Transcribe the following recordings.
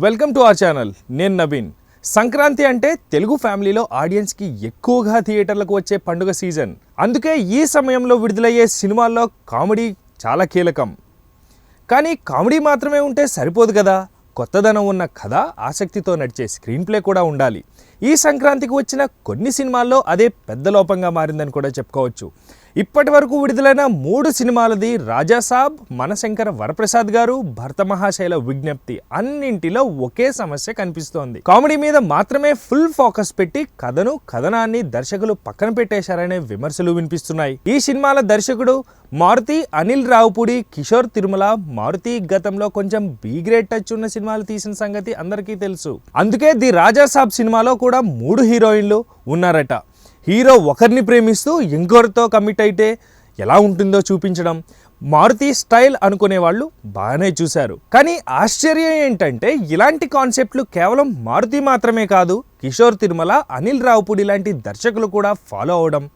Welcome to our channel. నేను నవీన్. సంక్రాంతి అంటే తెలుగు ఫ్యామిలీలో ఆడియన్స్కి ఎక్కువగా థియేటర్లకు వచ్చే పండుగ సీజన్. అందుకే ఈ సమయంలో విడుదలయ్యే సినిమాల్లో కామెడీ చాలా కీలకం. కానీ కామెడీ మాత్రమే ఉంటే సరిపోదు కదా, కొత్తదనం ఉన్న కథ, ఆసక్తితో నడిచే స్క్రీన్ ప్లే కూడా ఉండాలి. ఈ సంక్రాంతికి వచ్చిన కొన్ని సినిమాల్లో అదే పెద్ద లోపంగా మారిందని కూడా చెప్పుకోవచ్చు. ఇప్పటి వరకు విడుదలైన 3 సినిమాలది రాజాసాబ్, మనశంకర వరప్రసాద్ గారు, భరత మహాశైల విజ్ఞప్తి అన్నింటిలో ఒకే సమస్య కనిపిస్తోంది. కామెడీ మీద మాత్రమే ఫుల్ ఫోకస్ పెట్టి కథనాన్ని దర్శకులు పక్కన పెట్టేశారనే విమర్శలు వినిపిస్తున్నాయి. ఈ సినిమాల దర్శకుడు మారుతి అనిల్ రావుపూడి, కిషోర్ తిరుమల. మారుతి గతంలో కొంచెం బి గ్రేడ్ టచ్ ఉన్న సినిమాలు తీసిన సంగతి అందరికీ తెలుసు. అందుకే ది రాజాసాబ్ సినిమాలో కూడా 3 హీరోయిన్లు ఉన్నారట. హీరో ఒకరిని ప్రేమిస్తూ ఇంకొకరితో కమిట్ అయితే ఎలా ఉంటుందో చూపించడం మారుతి స్టైల్ అనుకునే వాళ్ళు బాగానే చూశారు. కానీ ఆశ్చర్యం ఏంటంటే ఇలాంటి కాన్సెప్ట్లు కేవలం మారుతి మాత్రమే కాదు, కిషోర్ తిరుమల, అనిల్ రావుపూడి లాంటి దర్శకులు కూడా ఫాలో అవడం.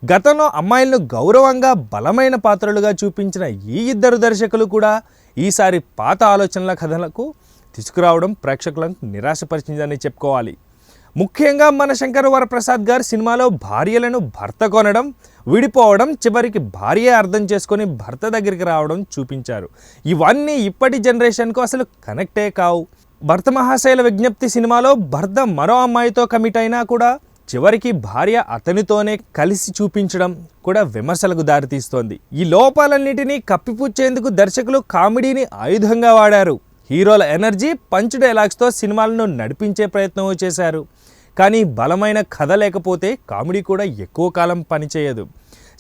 గతంలో అమ్మాయిలను గౌరవంగా బలమైన పాత్రలుగా చూపించిన ఈ ఇద్దరు దర్శకులు కూడా ఈసారి పాత ఆలోచనల కథలకు తీసుకురావడం ప్రేక్షకులను నిరాశపరిచిందని చెప్పుకోవాలి. ముఖ్యంగా మనశంకర వరప్రసాద్ గారు సినిమాలో భార్యలను భర్త కొనడం, విడిపోవడం, చివరికి భార్య అర్థం చేసుకొని భర్త దగ్గరికి రావడం చూపించారు. ఇవన్నీ ఇప్పటి జనరేషన్కు అసలు కనెక్టే కావు. భరత మహాశైల విజ్ఞప్తి సినిమాలో భర్త మరో అమ్మాయితో కమిట్ అయినా కూడా చివరికి భార్య అతనితోనే కలిసి చూపించడం కూడా విమర్శలకు దారితీస్తోంది. ఈ లోపాలన్నిటినీ కప్పిపుచ్చేందుకు దర్శకులు కామెడీని ఆయుధంగా వాడారు. హీరోల ఎనర్జీ, పంచ్ డైలాగ్స్తో సినిమాలను నడిపించే ప్రయత్నం చేశారు. కానీ బలమైన కథ లేకపోతే కామెడీ కూడా ఎక్కువ కాలం పనిచేయదు.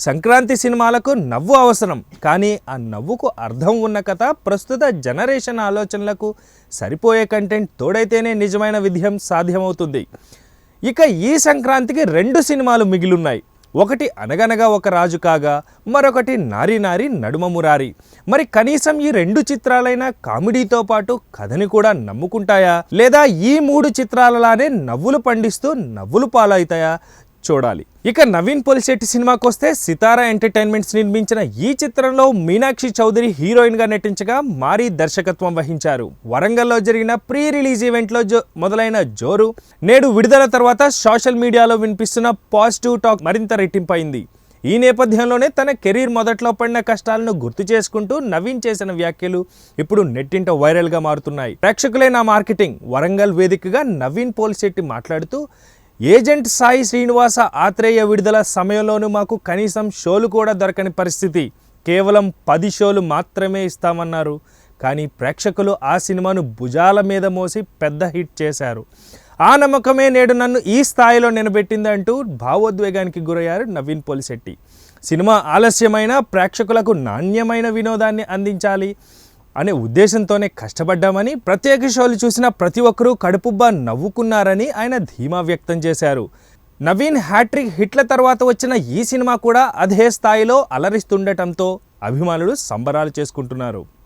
సంక్రాంతి సినిమాలకు నవ్వు అవసరం, కానీ ఆ నవ్వుకు అర్థం ఉన్న కథ, ప్రస్తుత జనరేషన్ ఆలోచనలకు సరిపోయే కంటెంట్ తోడైతేనే నిజమైన విజయం సాధ్యమవుతుంది. ఇక ఈ సంక్రాంతికి 2 సినిమాలు మిగిలిన్నాయి. ఒకటి అనగనగా ఒక రాజు కాగా, మరొకటి నారి నారి నడుమ మురారి. మరి కనీసం ఈ 2 చిత్రాలైనా కామెడీతో పాటు కథని కూడా నమ్ముకుంటాయా, లేదా ఈ 3 చిత్రాలలానే నవ్వులు పండిస్తూ నవ్వులు పాలవుతాయా చూడాలి. ఇక నవీన్ పోలిశెట్టి సినిమాకి వస్తే, సితారా ఎంటర్టైన్మెంట్స్ నిర్మించిన ఈ చిత్రంలో మీనాక్షి చౌదరి హీరోయిన్గా నటించగా మారీ దర్శకత్వం వహించారు. వరంగల్లో జరిగిన ప్రీ రిలీజ్ ఈవెంట్లో మొదలైన జోరు నేడు విడుదల తర్వాత సోషల్ మీడియాలో వినిపిస్తున్న పాజిటివ్ టాక్ మరింత రెట్టింపైంది. ఈ నేపథ్యంలోనే తన కెరీర్ మొదట్లో పడిన కష్టాలను గుర్తు చేసుకుంటూ నవీన్ చేసిన వ్యాఖ్యలు ఇప్పుడు నెట్టింట వైరల్గా మారుతున్నాయి. ప్రేక్షకులే నా మార్కెటింగ్ వరంగల్ వేదికగా నవీన్ పోలిశెట్టి మాట్లాడుతూ, ఏజెంట్ సాయి శ్రీనివాస ఆత్రేయ విడుదల సమయంలోనూ మాకు కనీసం షోలు కూడా దొరకని పరిస్థితి. కేవలం 10 షోలు మాత్రమే ఇస్తామన్నారు. కానీ ప్రేక్షకులు ఆ సినిమాను భుజాల మీద మోసి పెద్ద హిట్ చేశారు. ఆ నమ్మకమే నేడు నన్ను ఈ స్థాయిలో నిలబెట్టిందంటూ భావోద్వేగానికి గురయ్యారు నవీన్ పోలిశెట్టి. సినిమా ఆలస్యమైన ప్రేక్షకులకు నాణ్యమైన వినోదాన్ని అందించాలి అనే ఉద్దేశంతోనే కష్టపడ్డామని, ప్రత్యేక షోలు చూసిన ప్రతి ఒక్కరూ కడుపుబ్బా నవ్వుకున్నారని ఆయన ధీమా వ్యక్తం చేశారు. నవీన్ హ్యాట్రిక్ హిట్ల తర్వాత వచ్చిన ఈ సినిమా కూడా అదే స్థాయిలో అలరిస్తుండటంతో అభిమానులు సంబరాలు చేసుకుంటున్నారు.